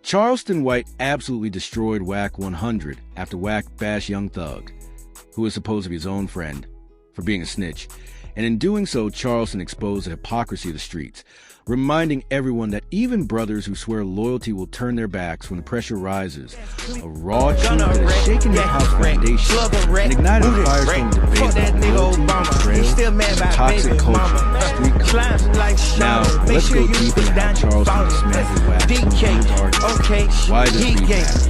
Charleston White absolutely destroyed Wack 100 after Wack bashed Young Thug, who was supposed to be his own friend, for being a snitch. And in doing so, Charleston exposed the hypocrisy of the streets, reminding everyone that even brothers who swear loyalty will turn their backs when the pressure rises. A raw truth that has shaken hip-hop's foundation and ignited a firestorm debate about loyalty, betrayal, toxic culture, and street culture. Now, let's go deep into how Charleston dismantled Wack's argument, why this beef matters,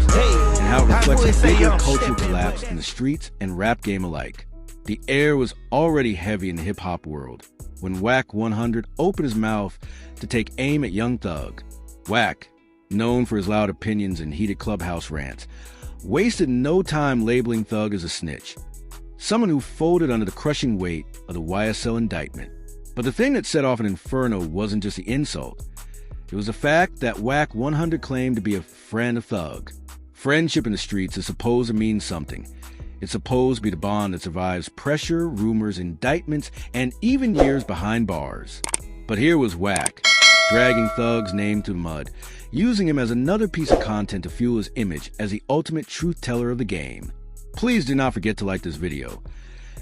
and how it reflects a bigger cultural collapse in the streets and rap game alike. The air was already heavy in the hip-hop world when Wack 100 opened his mouth to take aim at Young Thug. Wack, known for his loud opinions and heated clubhouse rants, wasted no time labeling Thug as a snitch, someone who folded under the crushing weight of the YSL indictment. But the thing that set off an inferno wasn't just the insult. It was the fact that Wack 100 claimed to be a friend of Thug. Friendship in the streets is supposed to mean something. It's supposed to be the bond that survives pressure, rumors, indictments, and even years behind bars. But here was Wack, dragging Thug's name through the mud, using him as another piece of content to fuel his image as the ultimate truth teller of the game. Please do not forget to like this video,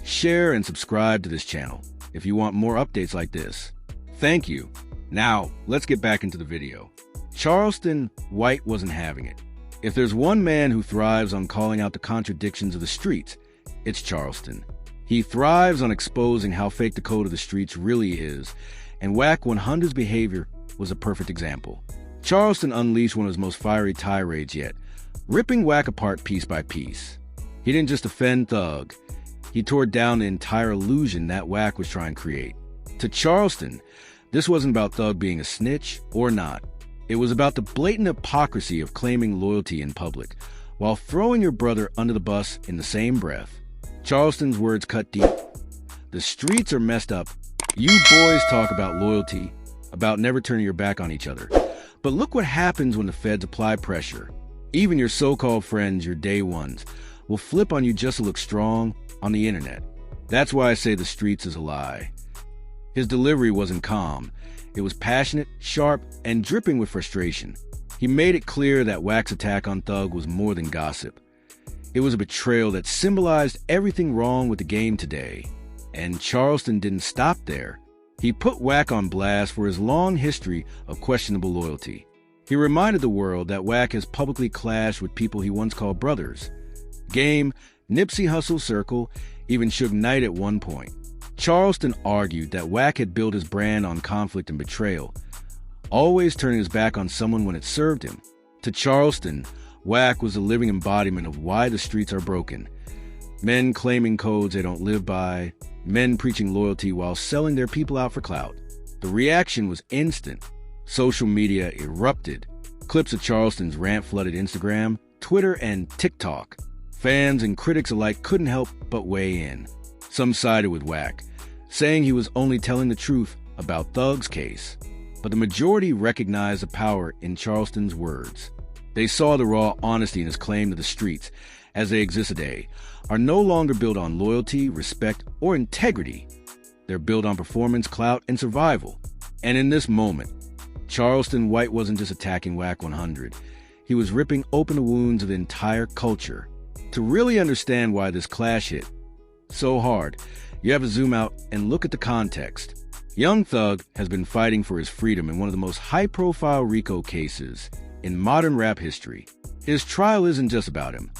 share, and subscribe to this channel if you want more updates like this. Thank you. Now, let's get back into the video. Charleston White wasn't having it. If there's one man who thrives on calling out the contradictions of the streets, it's Charleston. He thrives on exposing how fake the code of the streets really is, and Wack 100's behavior was a perfect example. Charleston unleashed one of his most fiery tirades yet, ripping Wack apart piece by piece. He didn't just offend Thug, he tore down the entire illusion that Wack was trying to create. To Charleston, this wasn't about Thug being a snitch or not. It was about the blatant hypocrisy of claiming loyalty in public, while throwing your brother under the bus in the same breath. Charleston's words cut deep. The streets are messed up. You boys talk about loyalty, about never turning your back on each other. But look what happens when the feds apply pressure. Even your so-called friends, your day ones, will flip on you just to look strong on the internet. That's why I say the streets is a lie. His delivery wasn't calm. It was passionate, sharp, and dripping with frustration. He made it clear that Wack's attack on Thug was more than gossip. It was a betrayal that symbolized everything wrong with the game today. And Charleston didn't stop there. He put Wack on blast for his long history of questionable loyalty. He reminded the world that Wack has publicly clashed with people he once called brothers. Game, Nipsey Hussle Circle, even Suge Knight at one point. Charleston argued that Wack had built his brand on conflict and betrayal, always turning his back on someone when it served him. To Charleston, Wack was a living embodiment of why the streets are broken. Men claiming codes they don't live by, men preaching loyalty while selling their people out for clout. The reaction was instant. Social media erupted. Clips of Charleston's rant flooded Instagram, Twitter, and TikTok. Fans and critics alike couldn't help but weigh in. Some sided with Wack, saying he was only telling the truth about Thug's case. But the majority recognized the power in Charleston's words. They saw the raw honesty in his claim that the streets, as they exist today, are no longer built on loyalty, respect, or integrity. They're built on performance, clout, and survival. And in this moment, Charleston White wasn't just attacking Wack 100. He was ripping open the wounds of the entire culture. To really understand why this clash hit so hard, you have to zoom out and look at the context. Young Thug has been fighting for his freedom in one of the most high-profile RICO cases in modern rap history. His trial isn't just about him.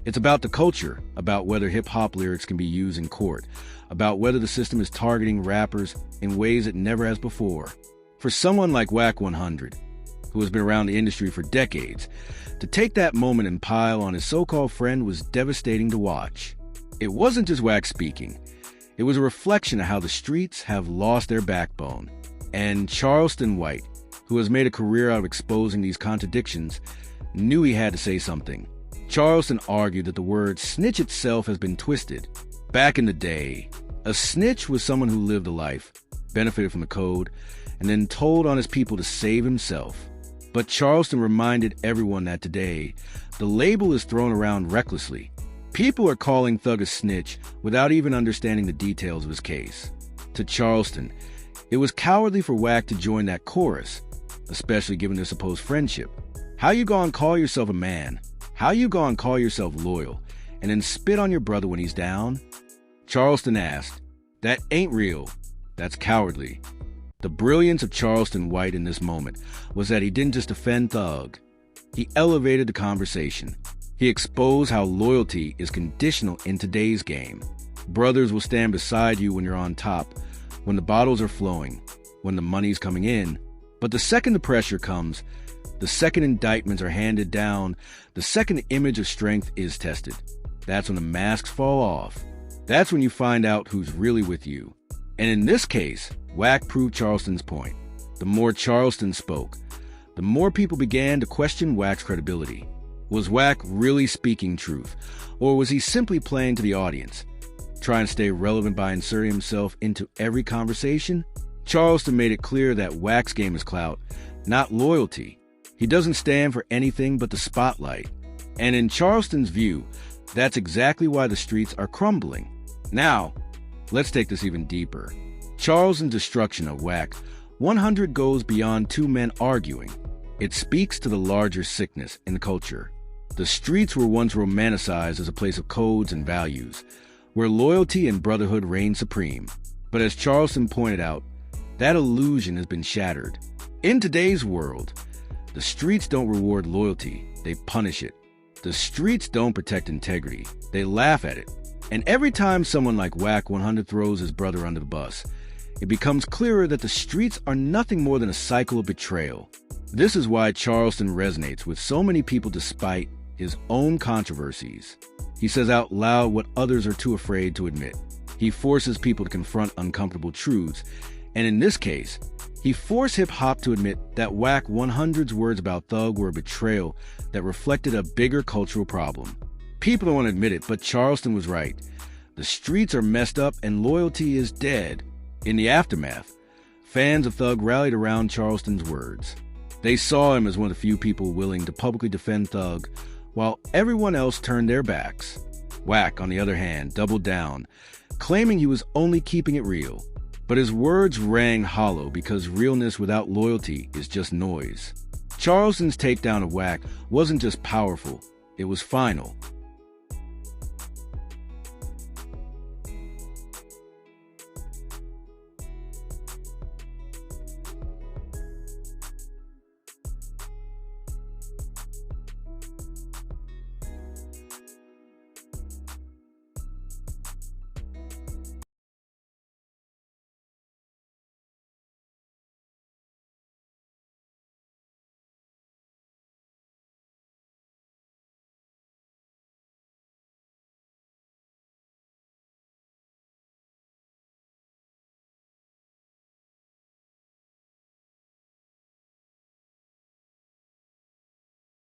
It's about the culture, about whether hip-hop lyrics can be used in court, about whether the system is targeting rappers in ways it never has before. For someone like Wack 100, who has been around the industry for decades, to take that moment and pile on his so-called friend was devastating to watch. It wasn't just Wack speaking. It was a reflection of how the streets have lost their backbone. And Charleston White, who has made a career out of exposing these contradictions, knew he had to say something. Charleston argued that the word snitch itself has been twisted. Back in the day, a snitch was someone who lived a life, benefited from the code, and then told on his people to save himself. But Charleston reminded everyone that today, the label is thrown around recklessly. People are calling Thug a snitch without even understanding the details of his case. To Charleston, it was cowardly for Wack to join that chorus, especially given their supposed friendship. How you gonna call yourself a man? How you gonna call yourself loyal and then spit on your brother when he's down? Charleston asked, "That ain't real. That's cowardly." The brilliance of Charleston White in this moment was that he didn't just defend Thug. He elevated the conversation. He exposed how loyalty is conditional in today's game. Brothers will stand beside you when you're on top, when the bottles are flowing, when the money's coming in. But the second the pressure comes, the second indictments are handed down, the second the image of strength is tested, that's when the masks fall off. That's when you find out who's really with you. And in this case, Wack proved Charleston's point. The more Charleston spoke, the more people began to question Wack's credibility. Was Wack really speaking truth, or was he simply playing to the audience, trying to stay relevant by inserting himself into every conversation? Charleston made it clear that Wack's game is clout, not loyalty. He doesn't stand for anything but the spotlight. And in Charleston's view, that's exactly why the streets are crumbling. Now, let's take this even deeper. Charleston's destruction of Wack 100 goes beyond two men arguing. It speaks to the larger sickness in the culture. The streets were once romanticized as a place of codes and values, where loyalty and brotherhood reigned supreme. But as Charleston pointed out, that illusion has been shattered. In today's world, the streets don't reward loyalty, they punish it. The streets don't protect integrity, they laugh at it. And every time someone like Wack 100 throws his brother under the bus, it becomes clearer that the streets are nothing more than a cycle of betrayal. This is why Charleston resonates with so many people despite his own controversies. He says out loud what others are too afraid to admit. He forces people to confront uncomfortable truths, and in this case, he forced hip-hop to admit that Wack 100's words about Thug were a betrayal that reflected a bigger cultural problem. People don't want to admit it, but Charleston was right. The streets are messed up and loyalty is dead. In the aftermath, fans of Thug rallied around Charleston's words. They saw him as one of the few people willing to publicly defend Thug, while everyone else turned their backs. Wack, on the other hand, doubled down, claiming he was only keeping it real. But his words rang hollow because realness without loyalty is just noise. Charleston's takedown of Wack wasn't just powerful, it was final.